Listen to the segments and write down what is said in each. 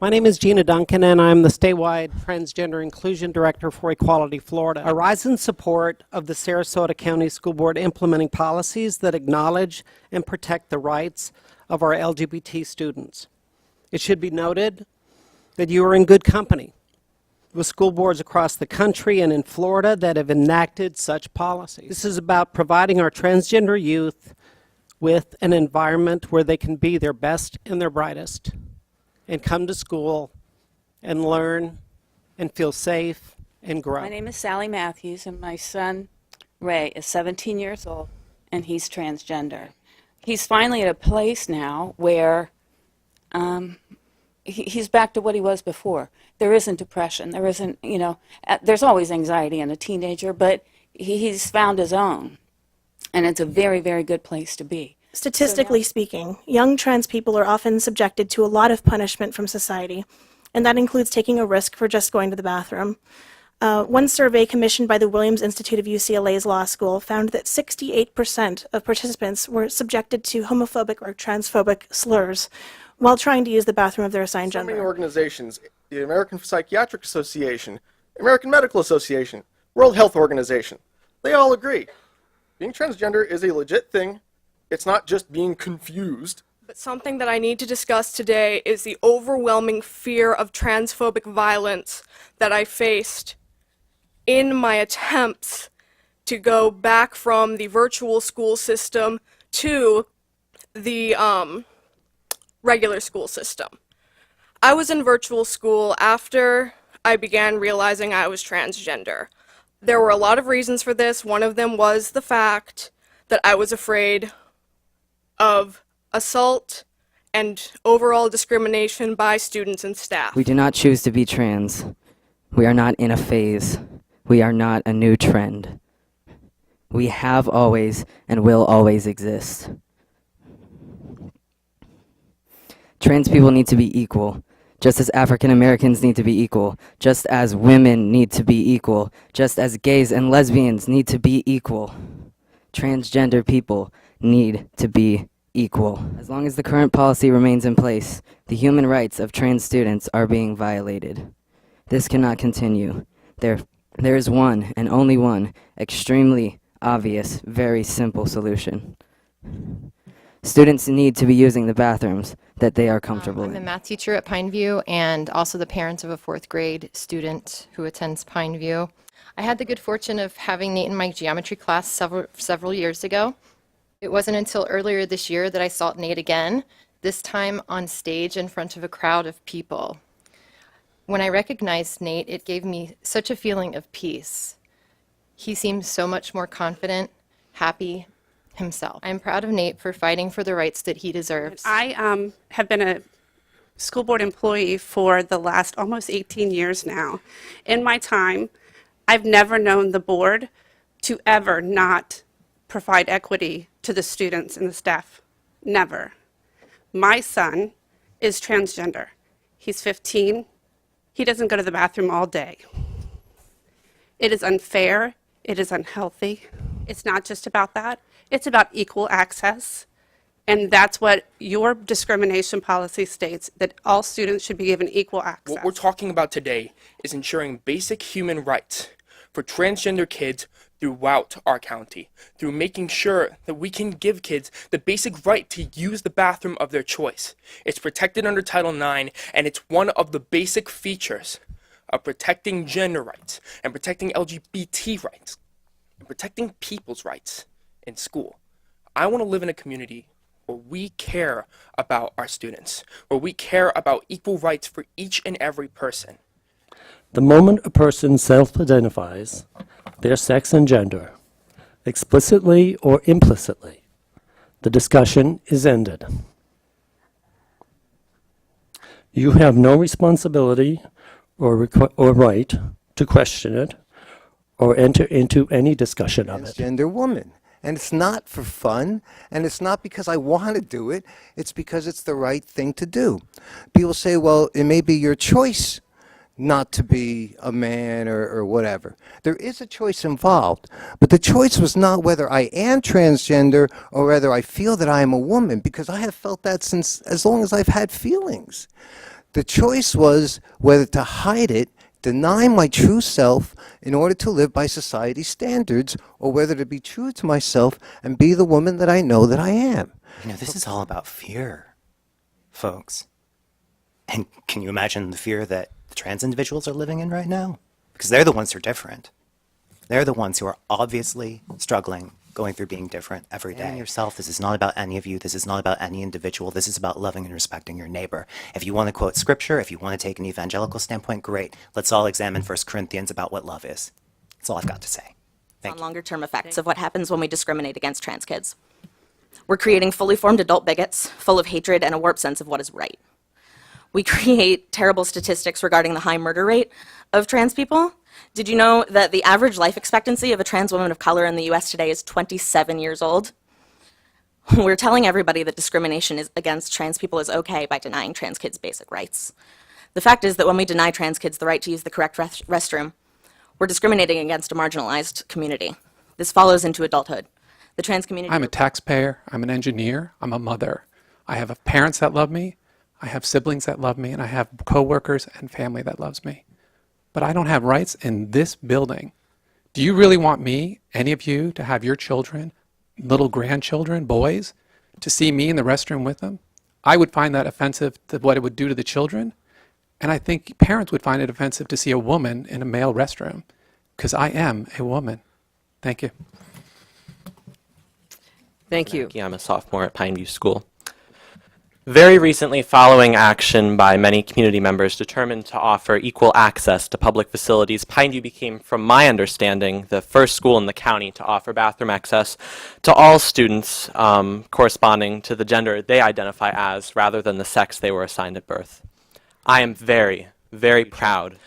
My name is Gina Duncan, and I'm the statewide Transgender Inclusion Director for Equality Florida. I rise in support of the Sarasota County School Board implementing policies that acknowledge and protect the rights of our LGBT students. It should be noted that you are in good company with school boards across the country and in Florida that have enacted such policies. This is about providing our transgender youth with an environment where they can be their best and their brightest and come to school and learn and feel safe and grow. My name is Sally Matthews, and my son, Ray, is 17 years old, and he's transgender. He's finally at a place now where he's back to what he was before. There isn't depression. There isn't, there's always anxiety in a teenager, but he's found his own, and it's a very, very good place to be. Statistically speaking, young trans people are often subjected to a lot of punishment from society, and that includes taking a risk for just going to the bathroom. One survey commissioned by the Williams Institute of UCLA's law school found that 68% of participants were subjected to homophobic or transphobic slurs while trying to use the bathroom of their assigned gender. So many organizations, the American Psychiatric Association, American Medical Association, World Health Organization, they all agree. Being transgender is a legit thing. It's not just being confused. But something that I need to discuss today is the overwhelming fear of transphobic violence that I faced in my attempts to go back from the virtual school system to the regular school system. I was in virtual school after I began realizing I was transgender. There were a lot of reasons for this. One of them was the fact that I was afraid of assault and overall discrimination by students and staff. We do not choose to be trans. We are not in a phase. We are not a new trend. We have always and will always exist. Trans people need to be equal, just as African Americans need to be equal, just as women need to be equal, just as gays and lesbians need to be equal. Transgender people need to be equal. As long as the current policy remains in place, the human rights of trans students are being violated. This cannot continue. There is one and only one extremely obvious, very simple solution. Students need to be using the bathrooms that they are comfortable I'm in. a math teacher at Pineview and also the parent of a 4th grade student who attends Pineview. I had the good fortune of having Nate in my geometry class several years ago. It wasn't until earlier this year that I saw Nate again, this time on stage in front of a crowd of people. When I recognized Nate, it gave me such a feeling of peace. He seemed so much more confident, happy himself. I'm proud of Nate for fighting for the rights that he deserves. I have been a school board employee for the last almost 18 years now. In my time, I've never known the board to ever not provide equity to the students and the staff. Never. My son is transgender. He's 15. He doesn't go to the bathroom all day. It is unfair. It is unhealthy. It's not just about that. It's about equal access. And that's what your discrimination policy states, that all students should be given equal access. What we're talking about today is ensuring basic human rights for transgender kids throughout our county, through making sure that we can give kids the basic right to use the bathroom of their choice. It's protected under Title IX, and it's one of the basic features of protecting gender rights and protecting LGBT rights and protecting people's rights in school. I want to live in a community where we care about our students, where we care about equal rights for each and every person. The moment a person self-identifies their sex and gender, explicitly or implicitly, the discussion is ended. You have no responsibility or right to question it or enter into any discussion of it. Transgender woman. And it's not for fun, and it's not because I want to do it, it's because it's the right thing to do. People say, well, it may be your choice not to be a man or whatever. There is a choice involved, but the choice was not whether I am transgender or whether I feel that I am a woman, because I have felt that since as long as I've had feelings. The choice was whether to hide it, deny my true self in order to live by society's standards, or whether to be true to myself and be the woman that I know that I am. You know, this is all about fear, folks. And can you imagine the fear that the trans individuals are living in right now? Because they're the ones who are different. They're the ones who are obviously struggling, going through being different every day. And yourself, this is not about any of you. This is not about any individual. This is about loving and respecting your neighbor. If you want to quote scripture, if you want to take an evangelical standpoint, great. Let's all examine 1 Corinthians about what love is. That's all I've got to say. Thank you. Longer-term effects of what happens when we discriminate against trans kids. We're creating fully formed adult bigots, full of hatred and a warped sense of what is right. We create terrible statistics regarding the high murder rate of trans people. Did you know that the average life expectancy of a trans woman of color in the US today is 27 years old? We're telling everybody that discrimination against trans people is okay by denying trans kids basic rights. The fact is that when we deny trans kids the right to use the correct restroom, we're discriminating against a marginalized community. This follows into adulthood. The trans community... I'm a taxpayer, I'm an engineer, I'm a mother. I have parents that love me, I have siblings that love me, and I have coworkers and family that loves me. But I don't have rights in this building. Do you really want me, any of you, to have your children, little grandchildren, boys, to see me in the restroom with them? I would find that offensive to what it would do to the children. And I think parents would find it offensive to see a woman in a male restroom, because I am a woman. Thank you. Thank you. I'm a sophomore at Pineview School. Very recently, following action by many community members determined to offer equal access to public facilities, Pineview became, from my understanding, the first school in the county to offer bathroom access to all students corresponding to the gender they identify as, rather than the sex they were assigned at birth. I am very, very proud.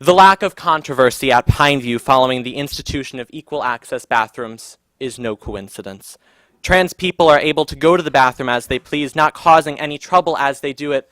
The lack of controversy at Pineview following the institution of equal access bathrooms is no coincidence. Trans people are able to go to the bathroom as they please, not causing any trouble as they do it,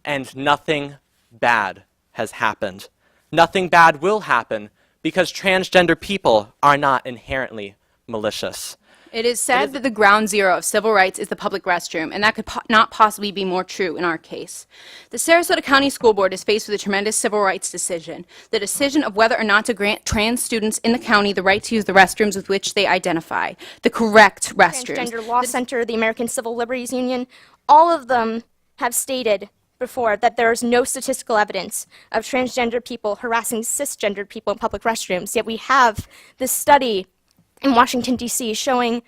and nothing bad has happened. Nothing bad will happen because transgender people are not inherently malicious. It is said that the ground zero of civil rights is the public restroom, and that could not possibly be more true in our case. The Sarasota County School Board is faced with a tremendous civil rights decision, the decision of whether or not to grant trans students in the county the right to use the restrooms with which they identify, the correct restrooms. Transgender Law Center, the American Civil Liberties Union, all of them have stated before that there is no statistical evidence of transgender people harassing cisgendered people in public restrooms, yet we have this study in Washington, D.C. showing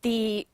the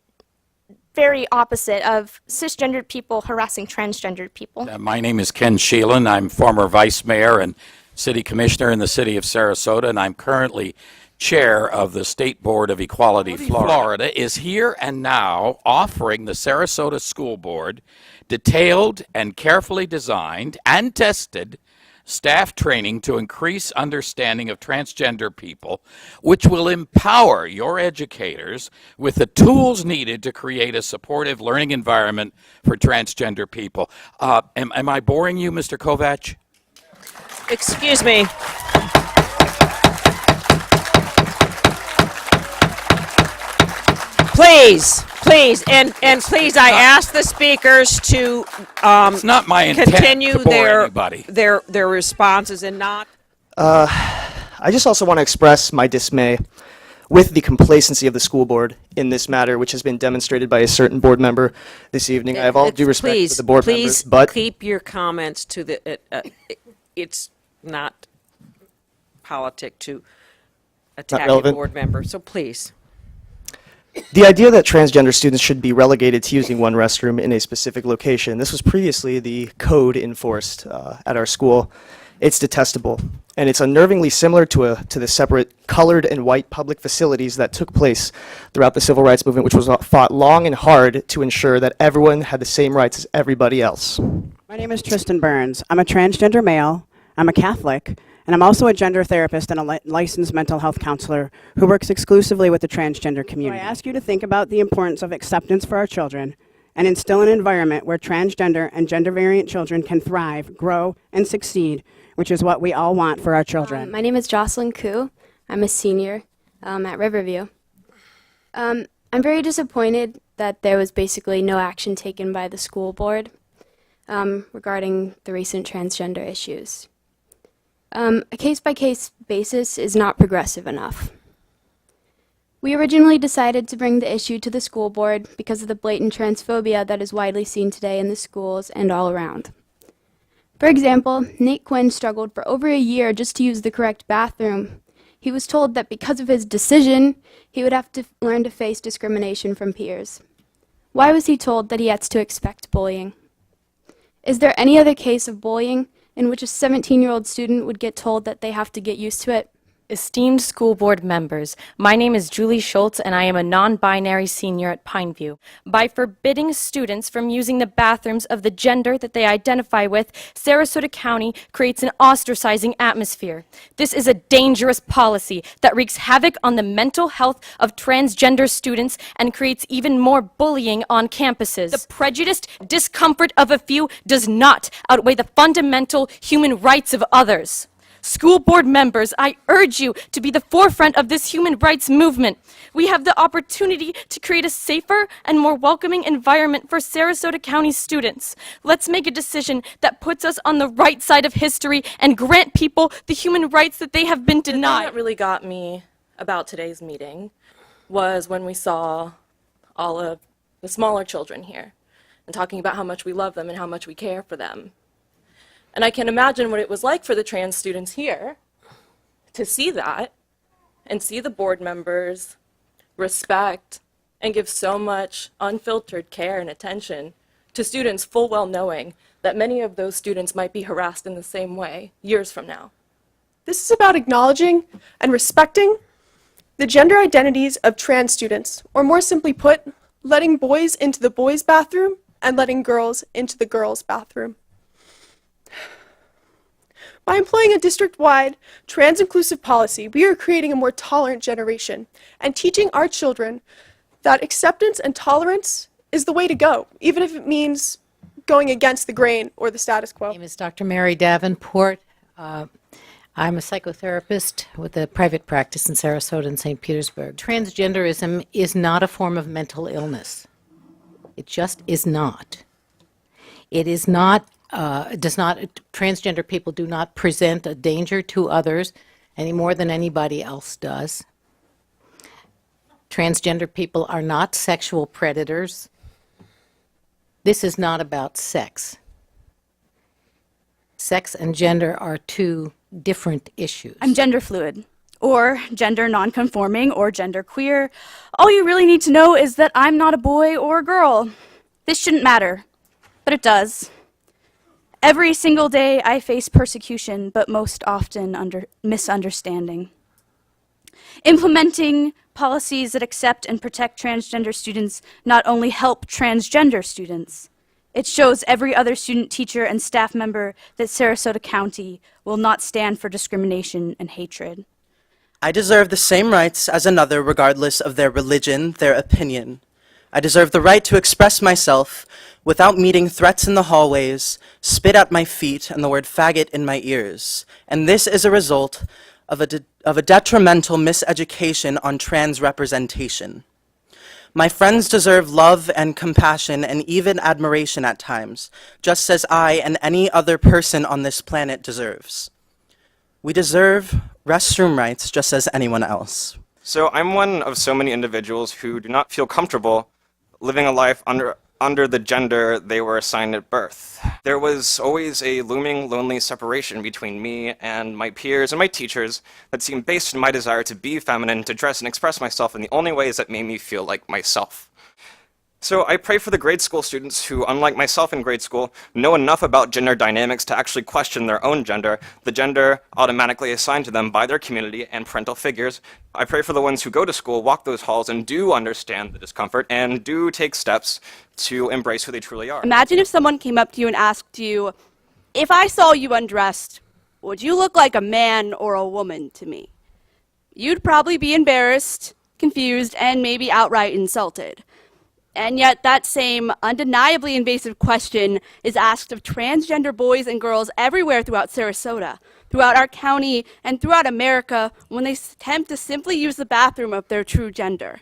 very opposite of cisgendered people harassing transgendered people. My name is Ken Sheelan. I'm former vice mayor and city commissioner in the city of Sarasota, and I'm currently chair of the State Board of Equality Florida is here and now offering the Sarasota School Board detailed and carefully designed and tested staff training to increase understanding of transgender people, which will empower your educators with the tools needed to create a supportive learning environment for transgender people. Am I boring you, Mr. Kovac? Excuse me. Please, and please, I ask the speakers to it's not my intent continue to bore anybody. their responses and not. I just also want to express my dismay with the complacency of the school board in this matter, which has been demonstrated by a certain board member this evening. I have all due respect for the board members, but Please keep your comments to the. It's not politic to attack a relevant. board member, so please. The idea that transgender students should be relegated to using one restroom in a specific location, this was previously the code enforced at our school. It's detestable, and it's unnervingly similar to the separate colored and white public facilities that took place throughout the civil rights movement, which was fought long and hard to ensure that everyone had the same rights as everybody else. My name is Tristan Burns. I'm a transgender male, I'm a Catholic, and I'm also a gender therapist and a licensed mental health counselor who works exclusively with the transgender community. So I ask you to think about the importance of acceptance for our children and instill an environment where transgender and gender variant children can thrive, grow, and succeed, which is what we all want for our children. My name is Jocelyn Koo. I'm a senior at Riverview. I'm very disappointed that there was basically no action taken by the school board. regarding the recent transgender issues. A case-by-case basis is not progressive enough. We originally decided to bring the issue to the school board because of the blatant transphobia that is widely seen today in the schools and all around. For example, Nate Quinn struggled for over a year just to use the correct bathroom. He was told that because of his decision, he would have to learn to face discrimination from peers. Why was he told that he had to expect bullying? Is there any other case of bullying in which a 17-year-old student would get told that they have to get used to it? Esteemed school board members, my name is Julie Schultz and I am a non-binary senior at Pineview. By forbidding students from using the bathrooms of the gender that they identify with, Sarasota County creates an ostracizing atmosphere. This is a dangerous policy that wreaks havoc on the mental health of transgender students and creates even more bullying on campuses. The prejudiced discomfort of a few does not outweigh the fundamental human rights of others. School board members, I urge you to be the forefront of this human rights movement. We have the opportunity to create a safer and more welcoming environment for Sarasota County students. Let's make a decision that puts us on the right side of history and grant people the human rights that they have been denied. The thing that really got me about today's meeting was when we saw all of the smaller children here and talking about how much we love them and how much we care for them. And I can imagine what it was like for the trans students here to see that and see the board members respect and give so much unfiltered care and attention to students full well knowing that many of those students might be harassed in the same way years from now. This is about acknowledging and respecting the gender identities of trans students, or more simply put, letting boys into the boys' bathroom and letting girls into the girls' bathroom. By employing a district-wide, trans-inclusive policy, we are creating a more tolerant generation and teaching our children that acceptance and tolerance is the way to go, even if it means going against the grain or the status quo. My name is Dr. Mary Davenport. I'm a psychotherapist with a private practice in Sarasota and St. Petersburg. Transgenderism is not a form of mental illness. It just is not. It is not transgender people do not present a danger to others any more than anybody else does. Transgender people are not sexual predators. This is not about sex. Sex and gender are two different issues. I'm gender fluid, or gender nonconforming, or gender queer. All you really need to know is that I'm not a boy or a girl. This shouldn't matter, but it does. Every single day I face persecution, but most often misunderstanding. Implementing policies that accept and protect transgender students not only help transgender students, it shows every other student, teacher, and staff member that Sarasota County will not stand for discrimination and hatred. I deserve the same rights as another regardless of their religion, their opinion. I deserve the right to express myself without meeting threats in the hallways, spit at my feet, and the word faggot in my ears. And this is a result of a detrimental miseducation on trans representation. My friends deserve love and compassion and even admiration at times, just as I and any other person on this planet deserves. We deserve restroom rights just as anyone else. So I'm one of so many individuals who do not feel comfortable living a life under the gender they were assigned at birth. There was always a looming, lonely separation between me and my peers and my teachers that seemed based in my desire to be feminine, to dress and express myself in the only ways that made me feel like myself. So I pray for the grade school students who, unlike myself in grade school, know enough about gender dynamics to actually question their own gender, the gender automatically assigned to them by their community and parental figures. I pray for the ones who go to school, walk those halls, and do understand the discomfort and do take steps to embrace who they truly are. Imagine if someone came up to you and asked you, if I saw you undressed, would you look like a man or a woman to me? You'd probably be embarrassed, confused, and maybe outright insulted. And yet that same undeniably invasive question is asked of transgender boys and girls everywhere throughout Sarasota, throughout our county, and throughout America when they attempt to simply use the bathroom of their true gender.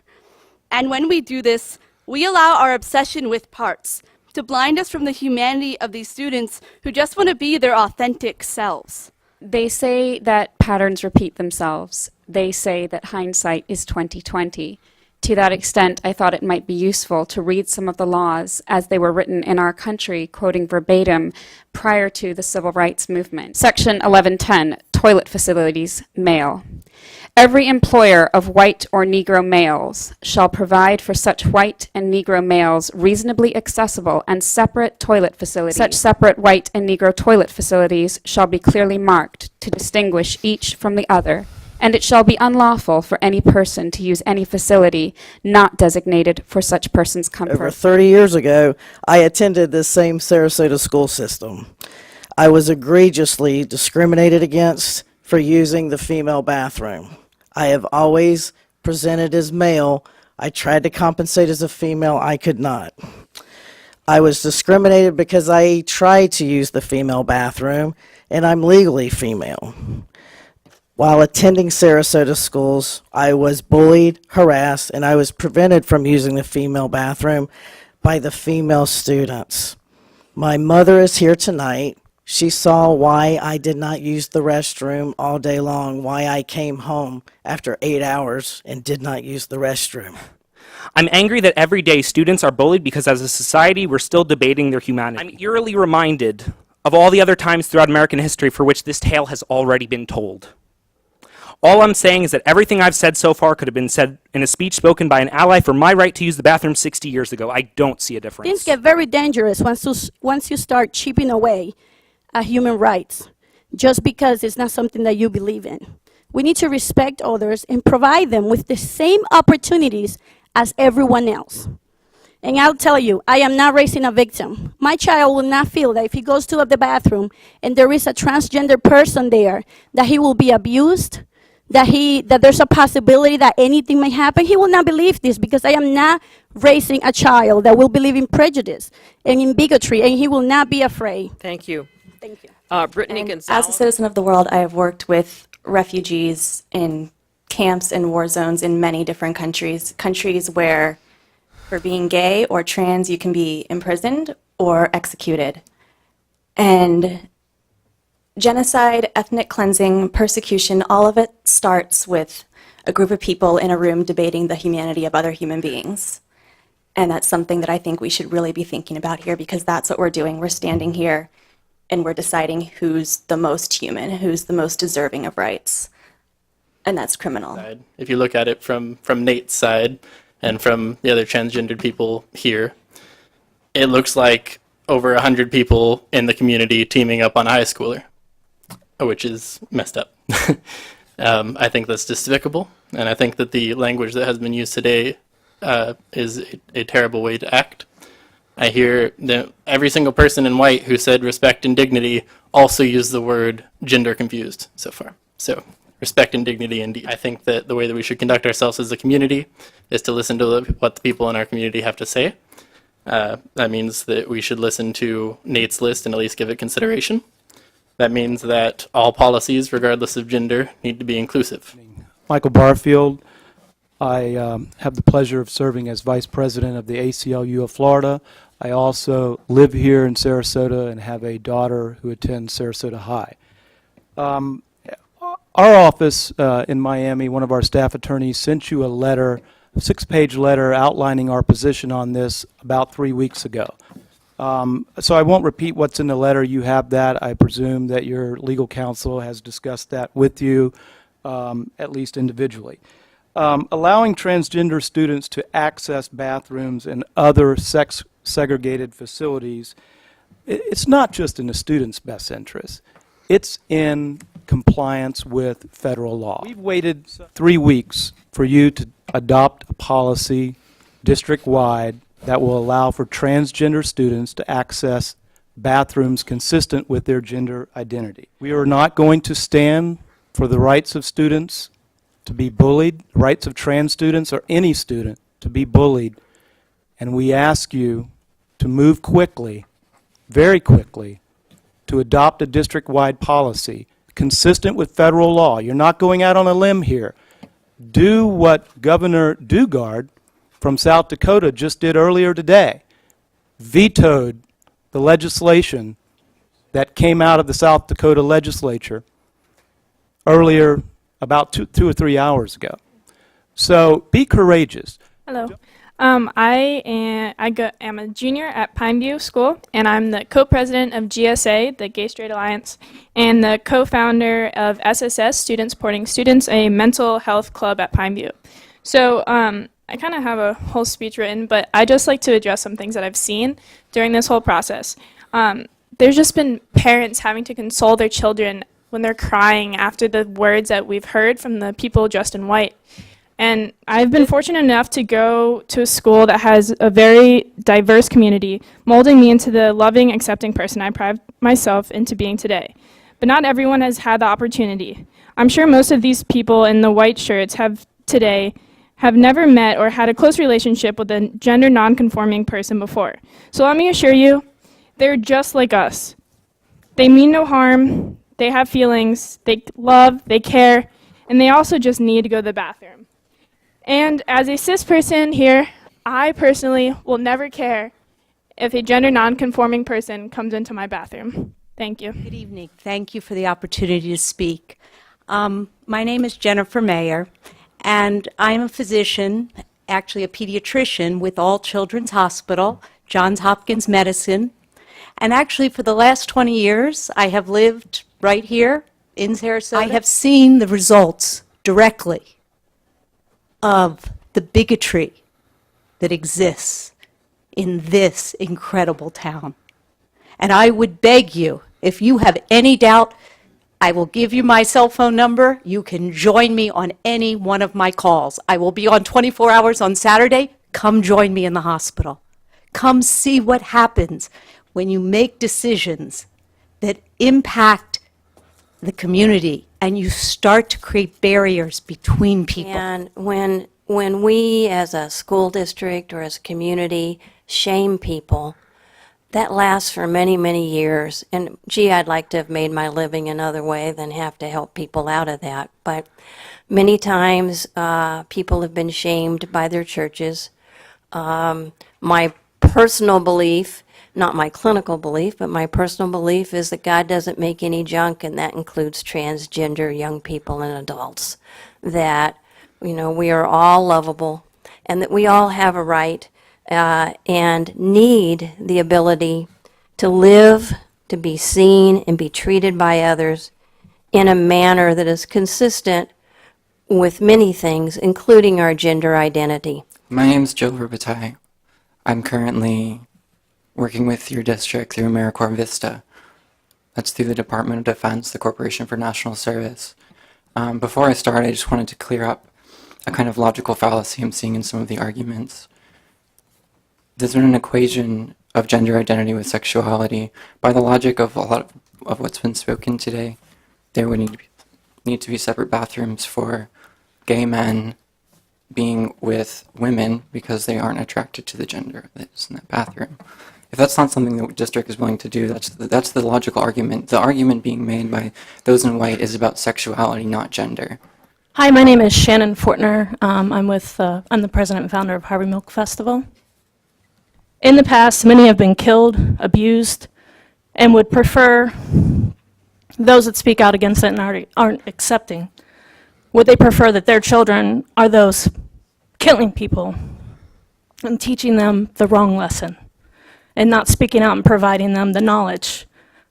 And when we do this, we allow our obsession with parts to blind us from the humanity of these students who just want to be their authentic selves. They say that patterns repeat themselves. They say that hindsight is 20/20. To that extent, I thought it might be useful to read some of the laws as they were written in our country, quoting verbatim, prior to the civil rights movement. Section 1110, toilet facilities, male. Every employer of white or Negro males shall provide for such white and Negro males reasonably accessible and separate toilet facilities. Such separate white and Negro toilet facilities shall be clearly marked to distinguish each from the other, and it shall be unlawful for any person to use any facility not designated for such person's comfort. Over 30 years ago, I attended this same Sarasota school system. I was egregiously discriminated against for using the female bathroom. I have always presented as male. I tried to compensate as a female. I could not. I was discriminated because I tried to use the female bathroom, and I'm legally female. While attending Sarasota schools, I was bullied, harassed, and I was prevented from using the female bathroom by the female students. My mother is here tonight. She saw why I did not use the restroom all day long, why I came home after 8 hours and did not use the restroom. I'm angry that every day students are bullied because as a society we're still debating their humanity. I'm eerily reminded of all the other times throughout American history for which this tale has already been told. All I'm saying is that everything I've said so far could have been said in a speech spoken by an ally for my right to use the bathroom 60 years ago. I don't see a difference. Things get very dangerous once you start chipping away at human rights, just because it's not something that you believe in. We need to respect others and provide them with the same opportunities as everyone else. And I'll tell you, I am not raising a victim. My child will not feel that if he goes to the bathroom and there is a transgender person there, that he will be abused, that there's a possibility that anything may happen. He will not believe this because I am not raising a child that will believe in prejudice and in bigotry, and he will not be afraid. Thank you. Thank you. Brittany And Gonzalez. as a citizen of the world, I have worked with refugees in camps and war zones in many different countries where for being gay or trans you can be imprisoned or executed. And genocide, ethnic cleansing, persecution, all of it starts with a group of people in a room debating the humanity of other human beings. And that's something that I think we should really be thinking about here, because that's what we're doing. We're standing here and we're deciding who's the most human, who's the most deserving of rights. And that's criminal. If you look at it from Nate's side and from the other transgendered people here, it looks like over 100 people in the community teaming up on a high schooler, which is messed up. I think that's despicable, and I think that the language that has been used today is a terrible way to act. I hear that every single person in white who said respect and dignity also used the word gender confused so far. So respect and dignity indeed. I think that the way that we should conduct ourselves as a community is to listen to what the people in our community have to say. That means that we should listen to Nate's list and at least give it consideration. That means that all policies, regardless of gender, need to be inclusive. Michael Barfield. I have the pleasure of serving as Vice President of the ACLU of Florida. I also live here in Sarasota and have a daughter who attends Sarasota High. Our office in Miami, one of our staff attorneys, sent you a letter, a 6-page letter outlining our position on this about 3 weeks ago. So I won't repeat what's in the letter. You have that. I presume that your legal counsel has discussed that with you, at least individually. Allowing transgender students to access bathrooms and other sex-segregated facilities, it's not just in the student's best interest. It's in compliance with federal law. We've waited 3 weeks for you to adopt a policy district-wide that will allow for transgender students to access bathrooms consistent with their gender identity. We are not going to stand for the rights of students to be bullied, rights of trans students or any student to be bullied, and we ask you to move quickly, very quickly, to adopt a district-wide policy consistent with federal law. You're not going out on a limb here. Do what Governor Dugard from South Dakota just did earlier today. vetoed the legislation that came out of the South Dakota legislature earlier, about two or 3 hours ago. So be courageous. Hello. I am a junior at Pineview School, and I'm the co-president of GSA, the Gay Straight Alliance, and the co-founder of SSS, Students Supporting Students, a mental health club at Pineview. So I kind of have a whole speech written, but I just like to address some things that I've seen during this whole process. There's just been parents having to console their children when they're crying after the words that we've heard from the people dressed in white. And I've been fortunate enough to go to a school that has a very diverse community, molding me into the loving, accepting person I pride myself into being today. But not everyone has had the opportunity. I'm sure most of these people in the white shirts have never met or had a close relationship with a gender nonconforming person before. So let me assure you, they're just like us. They mean no harm, they have feelings, they love, they care, and they also just need to go to the bathroom. And as a cis person here, I personally will never care if a gender nonconforming person comes into my bathroom. Thank you. Good evening. Thank you for the opportunity to speak. My name is Jennifer Mayer, and I'm a physician, actually a pediatrician with All Children's Hospital, Johns Hopkins Medicine. And actually for the last 20 years, I have lived right here in Sarasota. I have seen the results directly of the bigotry that exists in this incredible town. And I would beg you, if you have any doubt, I will give you my cell phone number. You can join me on any one of my calls. I will be on 24 hours on Saturday. Come join me in the hospital. Come see what happens when you make decisions that impact the community and you start to create barriers between people. And when we as a school district or as a community shame people, that lasts for many, many years. And gee, I'd like to have made my living another way than have to help people out of that. But many times people have been shamed by their churches. My personal belief, not my clinical belief, but my personal belief is that God doesn't make any junk, and that includes transgender young people and adults. That, you know, we are all lovable, and that we all have a right and need the ability to live, to be seen, and be treated by others in a manner that is consistent with many things, including our gender identity. My name's Joe Verbatai. I'm currently working with your district through AmeriCorps Vista. That's through the Department of Defense, the Corporation for National Service. Before I start, I just wanted to clear up a kind of logical fallacy I'm seeing in some of the arguments. There's been an equation of gender identity with sexuality. By the logic of a lot of what's been spoken today, there would need to be separate bathrooms for gay men being with women because they aren't attracted to the gender that's in that bathroom. If that's not something the district is willing to do, that's the logical argument. The argument being made by those in white is about sexuality, not gender. Hi, my name is Shannon Fortner. I'm the president and founder of Harvey Milk Festival. In the past, many have been killed, abused, and would prefer those that speak out against it and aren't accepting. Would they prefer that their children are those killing people and teaching them the wrong lesson, and not speaking out and providing them the knowledge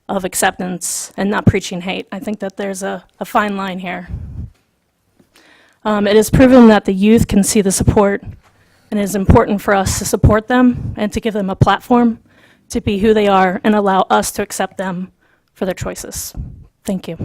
of acceptance and not preaching hate? I think that there's a fine line here. It is proven that the youth can see the support, and it is important for us to support them and to give them a platform to be who they are and allow us to accept them for their choices. Thank you.